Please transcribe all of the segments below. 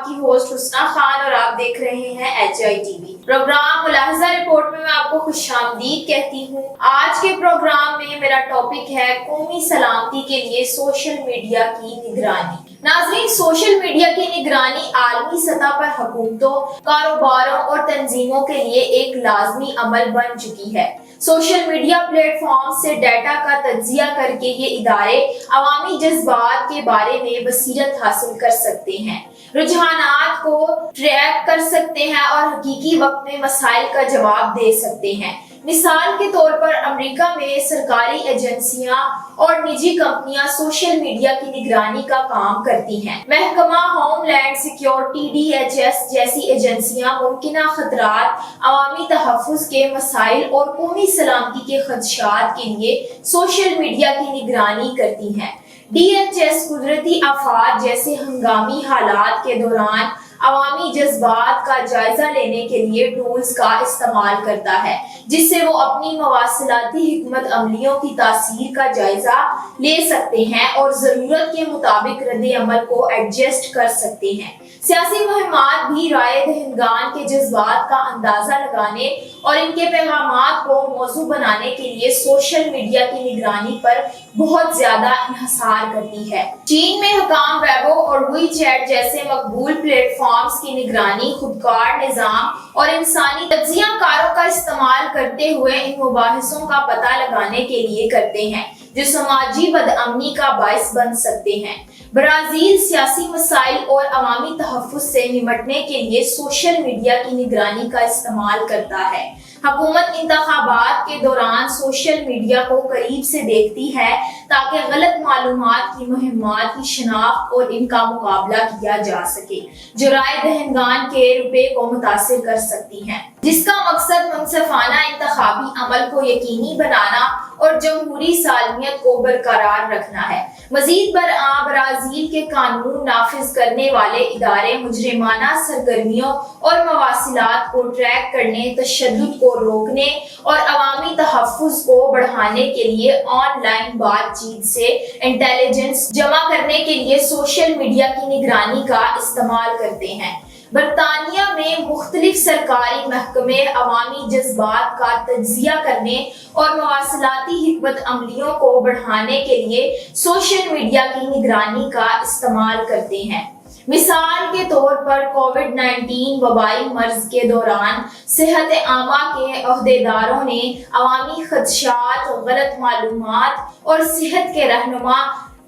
آپ کی ہوسٹ حسنہ خان اور آپ دیکھ رہے ہیں HITV پروگرام ملاحظہ رپورٹ میں آپ کو خوش آمدید کہتی ہوں۔ آج کے پروگرام میں میرا ٹاپک ہے قومی سلامتی کے لیے سوشل میڈیا کی نگرانی۔ ناظرین، سوشل میڈیا کی نگرانی عالمی سطح پر حکومتوں، کاروباروں اور تنظیموں کے لیے ایک لازمی عمل بن چکی ہے۔ سوشل میڈیا پلیٹ فارم سے ڈیٹا کا تجزیہ کر کے یہ ادارے عوامی جذبات کے بارے میں بصیرت حاصل کر سکتے ہیں، رجحانات کو ٹریک کر سکتے ہیں اور حقیقی وقت میں مسائل کا جواب دے سکتے ہیں۔ مثال کے طور پر امریکہ میں سرکاری ایجنسیاں اور نجی کمپنیاں سوشل میڈیا کی نگرانی کا کام کرتی ہیں۔ محکمہ ہوم لینڈ سیکیورٹی DHS جیسی ایجنسیاں ممکنہ خطرات، عوامی تحفظ کے مسائل اور قومی سلامتی کے خدشات کے لیے سوشل میڈیا کی نگرانی کرتی ہیں۔ DHS قدرتی آفات جیسے ہنگامی حالات کے دوران عوامی جذبات کا جائزہ لینے کے لیے ٹولز کا استعمال کرتا ہے، جس سے وہ اپنی مواصلاتی حکمت عملیوں کی تاثیر کا جائزہ لے سکتے ہیں اور ضرورت کے مطابق رد عمل کو ایڈجسٹ کر سکتے ہیں۔ سیاسی مہمات بھی رائے دہندگان کے جذبات کا اندازہ لگانے اور ان کے پیغامات کو موضوع بنانے کے لیے سوشل میڈیا کی نگرانی پر بہت زیادہ انحصار کرتی ہے۔ چین میں حکام ویبو اور وی چیٹ جیسے مقبول پلیٹ فارمز کی نگرانی خودکار نظام اور انسانی تجزیہ کاروں کا استعمال کرتے ہوئے ان مباحثوں کا پتہ لگانے کے لیے کرتے ہیں جو سماجی بدامنی کا باعث بن سکتے ہیں۔ برازیل سیاسی مسائل اور عوامی تحفظ سے نمٹنے کے لیے سوشل میڈیا کی نگرانی کا استعمال کرتا ہے۔ حکومت انتخابات کے دوران سوشل میڈیا کو قریب سے دیکھتی ہے تاکہ غلط معلومات کی مہمات کی شناخت اور ان کا مقابلہ کیا جا سکے، جو رائے دہندگان کے رتبے کو متاثر کر سکتی ہیں، جس کا مقصد منصفانہ انتخابی عمل کو یقینی بنانا اور جمہوری سالمیت کو برقرار رکھنا ہے۔ مزید برآں برازیل کے قانون نافذ کرنے والے ادارے مجرمانہ سرگرمیوں اور مواصلات کو ٹریک کرنے، تشدد کو روکنے اور عوامی تحفظ کو بڑھانے کے لیے آن لائن بات چیت سے انٹیلیجنس جمع کرنے کے لیے سوشل میڈیا کی نگرانی کا استعمال کرتے ہیں۔ برطانیہ میں مختلف سرکاری محکمے عوامی جذبات کا تجزیہ کرنے اور مواصلاتی حکمت عملیوں کو بڑھانے کے لیے سوشل میڈیا کی نگرانی کا استعمال کرتے ہیں۔ مثال کے طور پر کووڈ-19 وبائی مرض کے دوران صحت عامہ کے عہدیداروں نے عوامی خدشات، غلط معلومات اور صحت کے رہنما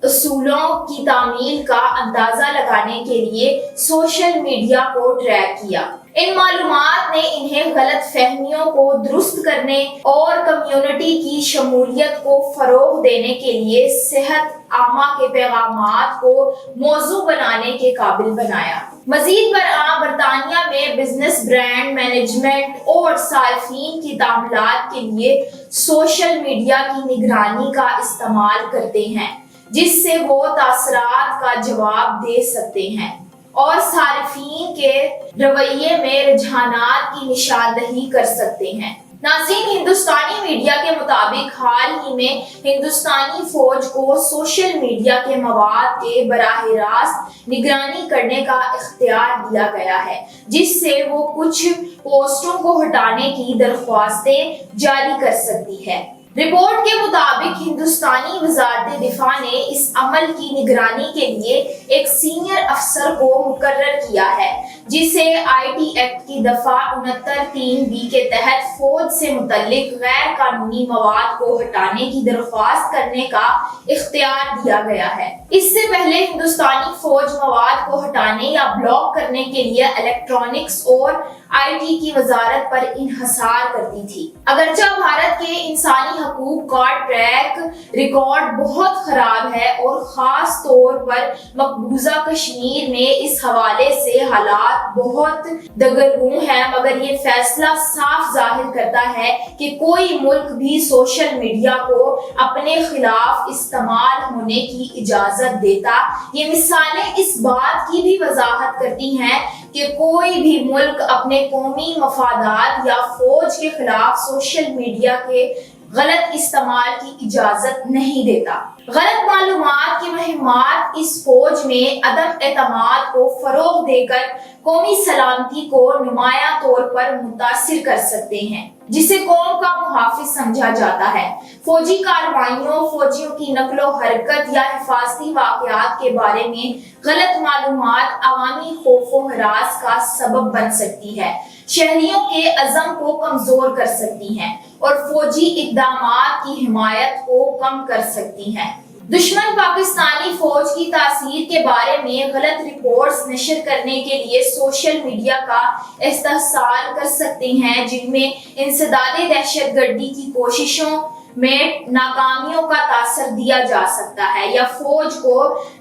اصولوں کی تعمیل کا اندازہ لگانے کے لیے سوشل میڈیا کو ٹریک کیا۔ ان معلومات نے انہیں غلط فہمیوں کو درست کرنے اور کمیونٹی کی شمولیت کو فروغ دینے کے لیے صحت عامہ کے پیغامات کو موضوع بنانے کے قابل بنایا۔ مزید برآں برطانیہ میں بزنس برانڈ مینجمنٹ اور صارفین کی تعاملات کے لیے سوشل میڈیا کی نگرانی کا استعمال کرتے ہیں، جس سے وہ تاثرات کا جواب دے سکتے ہیں اور صارفین کے رویے میں رجحانات کی نشاندہی کر سکتے ہیں۔ ناظرین، ہندوستانی میڈیا کے مطابق حال ہی میں ہندوستانی فوج کو سوشل میڈیا کے مواد کے براہ راست نگرانی کرنے کا اختیار دیا گیا ہے، جس سے وہ کچھ پوسٹوں کو ہٹانے کی درخواستیں جاری کر سکتی ہے۔ رپورٹ کے مطابق ہندوستانی وزارت دفاع نے اس عمل کی نگرانی کے لیے ایک سینئر افسر کو مقرر کیا ہے، جسے IT ایکٹ کی دفعہ 69(3)B کے تحت فوج سے متعلق غیر قانونی مواد کو ہٹانے کی درخواست کرنے کا اختیار دیا گیا ہے۔ اس سے پہلے ہندوستانی فوج مواد کو ہٹانے یا بلاک کرنے کے لیے الیکٹرانکس اور IT کی وزارت پر انحصار کرتی تھی۔ اگرچہ بھارت کے انسانی حقوق کا ٹریک ریکارڈ بہت خراب ہے اور خاص طور پر مقبوضہ کشمیر میں اس حوالے سے حالات بہت دگرگوں ہیں، مگر یہ فیصلہ صاف ظاہر کرتا ہے کہ کوئی ملک بھی سوشل میڈیا کو اپنے خلاف استعمال ہونے کی اجازت دیتا۔ یہ مثالیں اس بات کی بھی وضاحت کرتی ہیں کہ کوئی بھی ملک اپنے قومی مفادات یا فوج کے خلاف سوشل میڈیا کے غلط استعمال کی اجازت نہیں دیتا۔ غلط معلومات کی مہمات اس فوج میں عدم اعتماد کو فروغ دے کر قومی سلامتی کو نمایاں طور پر متاثر کر سکتے ہیں، جسے قوم کا محافظ سمجھا جاتا ہے۔ فوجی کارروائیوں، فوجیوں کی نقل و حرکت یا حفاظتی واقعات کے بارے میں غلط معلومات عوامی خوف و ہراس کا سبب بن سکتی ہے، شہریوں کے عزم کو کمزور کر سکتی ہیں اور فوجی اقدامات کی حمایت کو کم کر سکتی ہیں۔ دشمن پاکستانی فوج کی تاثیر کے بارے میں غلط رپورٹس نشر کرنے کے لیے سوشل میڈیا کا استحصال کر سکتے ہیں، جن میں انسداد دہشت گردی کی کوششوں میں ناکامیوں کا تاثر دیا جا سکتا ہے یا فوج کو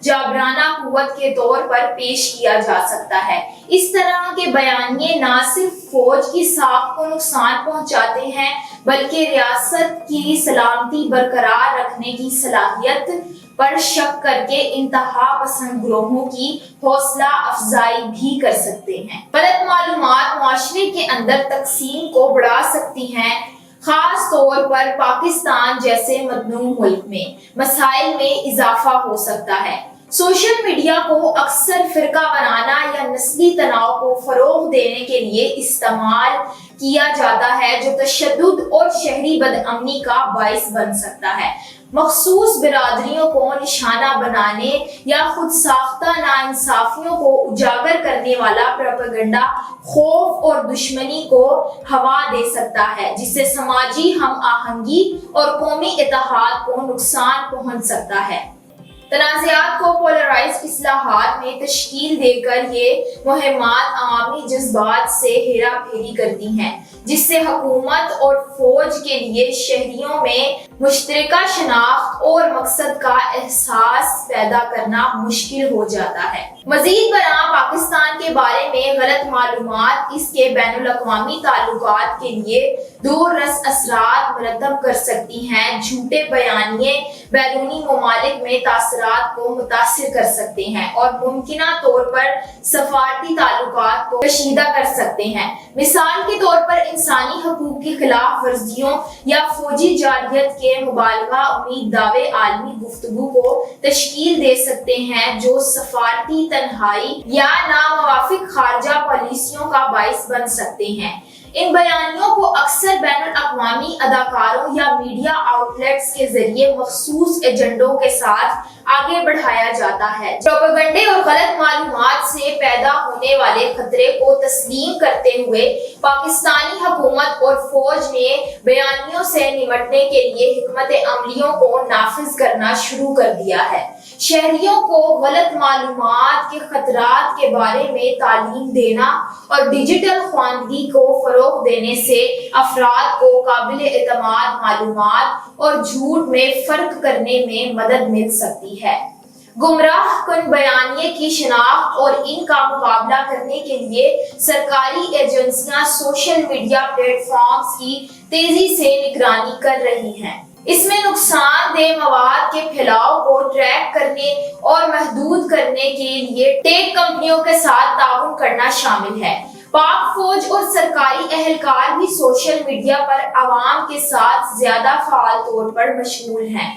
جابرانہ قوت کے طور پر پیش کیا جا سکتا ہے۔ اس طرح کے بیانیے نہ صرف فوج کی ساکھ کو نقصان پہنچاتے ہیں بلکہ ریاست کی سلامتی برقرار رکھنے کی صلاحیت پر شک کر کے انتہا پسند گروہوں کی حوصلہ افزائی بھی کر سکتے ہیں۔ غلط معلومات معاشرے کے اندر تقسیم کو بڑھا سکتی ہیں، خاص طور پر پاکستان جیسے متنوع ملک میں مسائل میں اضافہ ہو سکتا ہے۔ سوشل میڈیا کو اکثر فرقہ بنانا یا نسلی تناؤ کو فروغ دینے کے لیے استعمال کیا جاتا ہے، جو تشدد اور شہری بدامنی کا باعث بن سکتا ہے۔ مخصوص برادریوں کو نشانہ بنانے یا خود ساختہ ناانصافیوں کو اجاگر کرنے والا پروپیگنڈا خوف اور دشمنی کو ہوا دے سکتا ہے، جس سے سماجی ہم آہنگی اور قومی اتحاد کو نقصان پہنچ سکتا ہے۔ تنازعات کو پولرائزڈ اصلاحات میں تشکیل دے کر یہ مہمات عوامی جذبات سے ہیرا پھیری کرتی ہیں، جس سے حکومت اور فوج کے لیے شہریوں میں مشترکہ شناخت اور مقصد کا احساس پیدا کرنا مشکل ہو جاتا ہے۔ مزید برآں پاکستان کے بارے میں غلط معلومات اس کے بین الاقوامی تعلقات کے لیے دور رس اثرات مرتب کر سکتی ہیں۔ جھوٹے بیانیے بیرونی ممالک میں تاثرات کو متاثر کر سکتے ہیں اور ممکنہ طور پر سفارتی تعلقات کو کشیدہ کر سکتے ہیں۔ مثال کے طور پر انسانی حقوق کی خلاف ورزیوں یا فوجی جارحیت کے مبالغہ امید دعوے عالمی گفتگو کو تشکیل دے سکتے ہیں، جو سفارتی تنہائی یا ناموافق خارجہ پالیسیوں کا باعث بن سکتے ہیں۔ ان بیانیوں کو اکثر بین الاقوامی اداروں یا میڈیا آؤٹلیٹس کے ذریعے مخصوص ایجنڈوں کے ساتھ آگے بڑھایا جاتا ہے۔ پروپیگنڈے اور غلط معلومات سے پیدا ہونے والے خطرے کو تسلیم کرتے ہوئے پاکستانی حکومت اور فوج نے بیانیوں سے نمٹنے کے لیے حکمت عملیوں کو نافذ کرنا شروع کر دیا ہے۔ شہریوں کو غلط معلومات کے خطرات کے بارے میں تعلیم دینا اور ڈیجیٹل خواندگی کو فروغ دینے سے افراد کو قابل اعتماد معلومات اور جھوٹ میں فرق کرنے میں مدد مل سکتی ہے۔ گمراہ کن بیانیے کی شناخت اور ان کا مقابلہ کرنے کے لیے سرکاری ایجنسیاں سوشل میڈیا پلیٹ فارمز کی تیزی سے نگرانی کر رہی ہیں۔ اس میں نقصان دہ مواد کے پھیلاؤ کو ٹریک کرنے اور محدود کرنے کے لیے ٹیک کمپنیوں کے ساتھ تعاون کرنا شامل ہے۔ پاک فوج اور سرکاری اہلکار بھی سوشل میڈیا پر عوام کے ساتھ زیادہ فعال طور پر مشغول ہیں،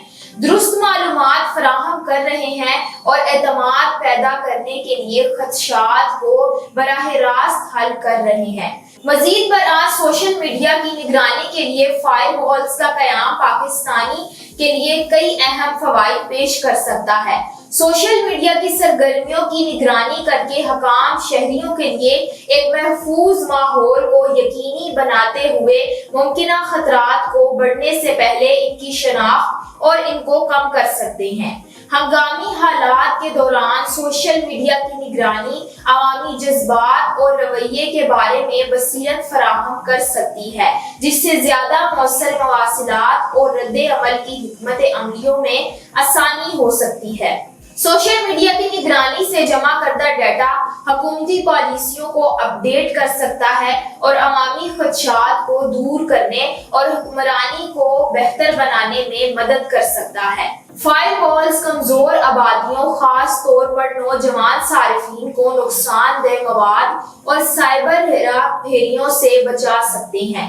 درست معلومات فراہم کر رہے ہیں اور اعتماد پیدا کرنے کے لیے خدشات کو براہ راست حل کر رہے ہیں۔ مزید برآں سوشل میڈیا کی نگرانی کے لیے فائر والز کا قیام پاکستانی کے لیے کئی اہم فوائد پیش کر سکتا ہے۔ سوشل میڈیا کی سرگرمیوں کی نگرانی کر کے حکام شہریوں کے لیے ایک محفوظ ماحول کو یقینی بناتے ہوئے ممکنہ خطرات کو بڑھنے سے پہلے ان کی شناخت اور ان کو کم کر سکتے ہیں۔ ہنگامی حالات کے دوران سوشل میڈیا کی نگرانی عوامی جذبات اور رویے کے بارے میں بصیرت فراہم کر سکتی ہے، جس سے زیادہ مؤثر مواصلات اور رد عمل کی حکمت عملیوں میں آسانی ہو سکتی ہے۔ سوشل میڈیا کی نگرانی سے جمع کردہ ڈیٹا حکومتی پالیسیوں کو اپ ڈیٹ کر سکتا ہے اور عوامی خدشات کو دور کرنے اور حکمرانی کو بہتر بنانے میں مدد کر سکتا ہے۔ فائر والز کمزور آبادیوں، خاص طور پر نوجوان صارفین کو نقصان دہ مواد اور سائبر ہیرا پھیریوں سے بچا سکتے ہیں